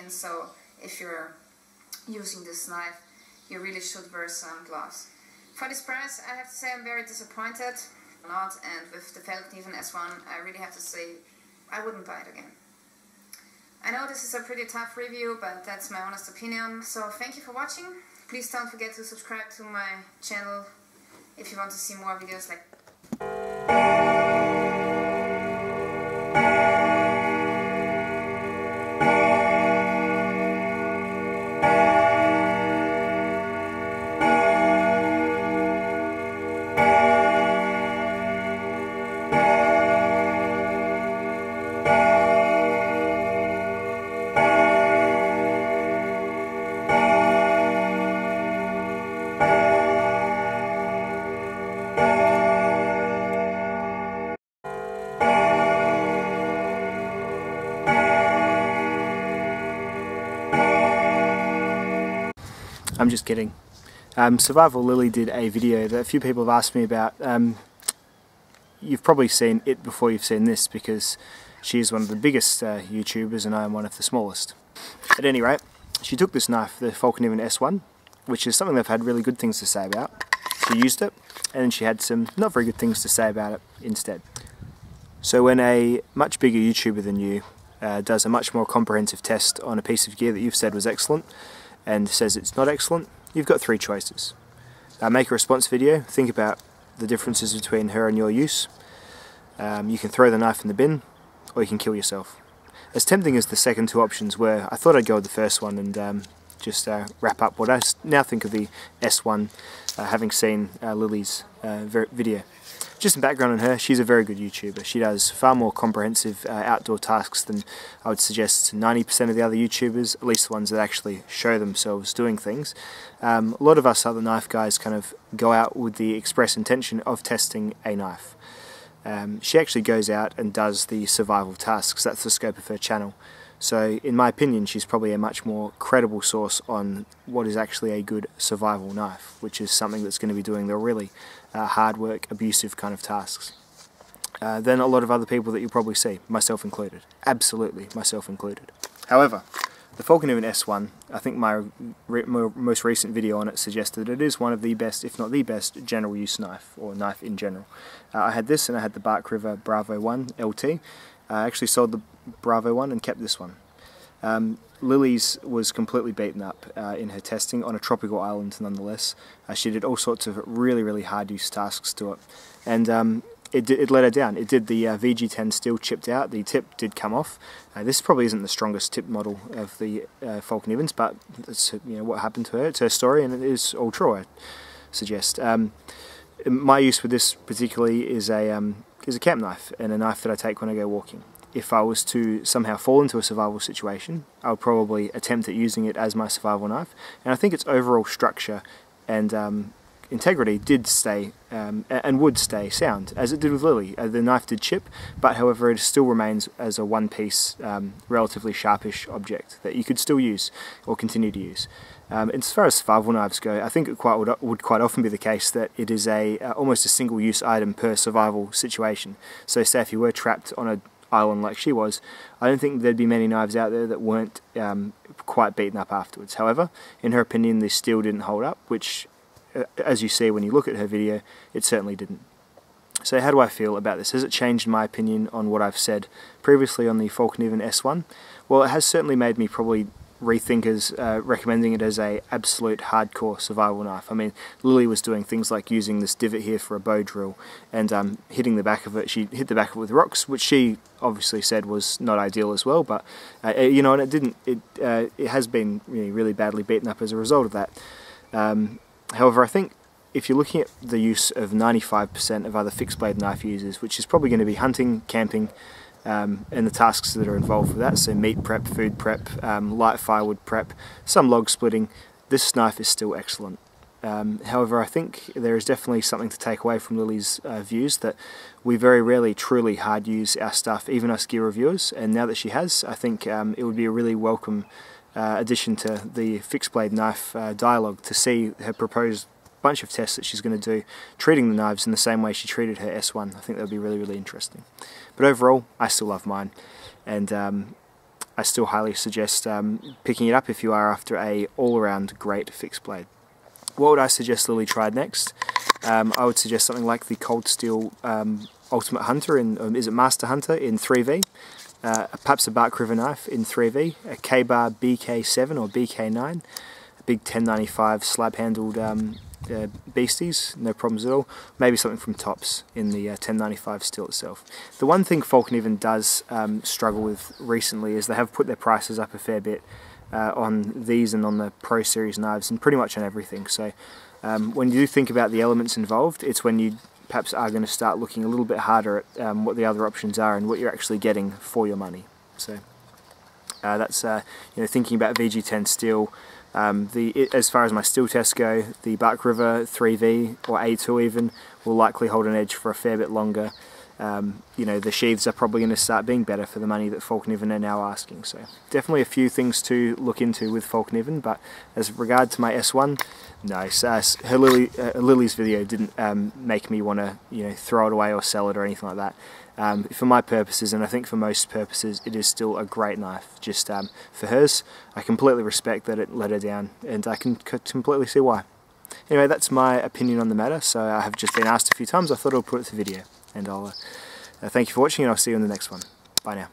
skin, so if you're using this knife, you really should wear some gloves. For this price, I have to say I'm very disappointed. Not, and with the Fallkniven S1, I really have to say I wouldn't buy it again. I know this is a pretty tough review, but that's my honest opinion. So thank you for watching. Please don't forget to subscribe to my channel if you want to see more videos like I'm just kidding. Survival Lily did a video that a few people have asked me about. You've probably seen it before you've seen this, because she is one of the biggest YouTubers and I am one of the smallest. At any rate, she took this knife, the Fallkniven S1, which is something they've had really good things to say about. She used it, and then she had some not very good things to say about it instead. So when a much bigger YouTuber than you does a much more comprehensive test on a piece of gear that you've said was excellent, and says it's not excellent, you've got three choices. Make a response video, think about the differences between her and your use. You can throw the knife in the bin, or you can kill yourself. As tempting as the second two options were, I thought I'd go with the first one and just wrap up what I now think of the S1, having seen Lillys' video. Just some background on her, she's a very good YouTuber. She does far more comprehensive outdoor tasks than I would suggest 90% of the other YouTubers, at least the ones that actually show themselves doing things. A lot of us other knife guys kind of go out with the express intention of testing a knife. She actually goes out and does the survival tasks. That's the scope of her channel. So in my opinion, she's probably a much more credible source on what is actually a good survival knife, which is something that's going to be doing the really hard work, abusive kind of tasks. Than a lot of other people that you'll probably see, myself included. Absolutely, myself included. However, the Fallkniven S1, I think my most recent video on it suggested that it is one of the best, if not the best, general use knife, or knife in general. I had this and I had the Bark River Bravo 1 LT. I actually sold the Bravo 1 and kept this one. Lillys was completely beaten up in her testing on a tropical island nonetheless. She did all sorts of really hard use tasks to it, and it let her down. It did the VG10 steel chipped out, the tip did come off. This probably isn't the strongest tip model of the Fallknivens, but that's what happened to her. It's her story and it is all true, I suggest. My use with this particularly is a camp knife, and a knife that I take when I go walking. If I was to somehow fall into a survival situation, I would probably attempt at using it as my survival knife, and I think its overall structure and integrity did stay and would stay sound, as it did with Lily. The knife did chip, but however it still remains as a one-piece, relatively sharpish object that you could still use or continue to use. As far as survival knives go, I think it would quite often be the case that it is almost a single-use item per survival situation. So say if you were trapped on an island like she was, I don't think there'd be many knives out there that weren't quite beaten up afterwards. However, in her opinion, this steel didn't hold up, which, as you see when you look at her video, it certainly didn't. So how do I feel about this? Has it changed my opinion on what I've said previously on the Fallkniven S1? Well, it has certainly made me probably rethink as recommending it as a absolute hardcore survival knife. I mean, Lily was doing things like using this divot here for a bow drill and hitting the back of it. She hit the back of it with rocks, which she obviously said was not ideal as well, but and it didn't. It has been really badly beaten up as a result of that. However, I think if you're looking at the use of 95% of other fixed blade knife users, which is probably going to be hunting, camping, and the tasks that are involved with that, so meat prep, food prep, light firewood prep, some log splitting, this knife is still excellent. However, I think there is definitely something to take away from Lillys' views, that we very rarely truly hard use our stuff, even us gear reviewers, and now that she has, I think it would be a really welcome addition to the fixed blade knife dialogue to see her proposed bunch of tests that she's going to do, treating the knives in the same way she treated her S1. I think that would be really interesting. But overall, I still love mine, and I still highly suggest picking it up if you are after a all-around great fixed blade. What would I suggest Lilly tried next? I would suggest something like the Cold Steel Ultimate Hunter, is it Master Hunter in 3V, perhaps a Bark River knife in 3V, a K-Bar BK7 or BK9, a big 1095 slab-handled beasties, no problems at all. Maybe something from Tops in the 1095 steel itself. The one thing Fallkniven does struggle with recently is they have put their prices up a fair bit on these and on the Pro Series knives and pretty much on everything. So when you do think about the elements involved, it's when you perhaps are going to start looking a little bit harder at what the other options are and what you're actually getting for your money. So that's thinking about VG10 steel. As far as my steel tests go, the Bark River 3V or A2 even will likely hold an edge for a fair bit longer. The sheaths are probably going to start being better for the money that Fallkniven are now asking. So definitely a few things to look into with Fallkniven, but as regard to my S1, no, Lilly's video didn't make me want to throw it away or sell it or anything like that. For my purposes, and I think for most purposes, it is still a great knife. Just for hers, I completely respect that it let her down, and I can completely see why. Anyway, that's my opinion on the matter. So I have just been asked a few times. I thought I'll put it to video, and I'll thank you for watching, and I'll see you in the next one. Bye now.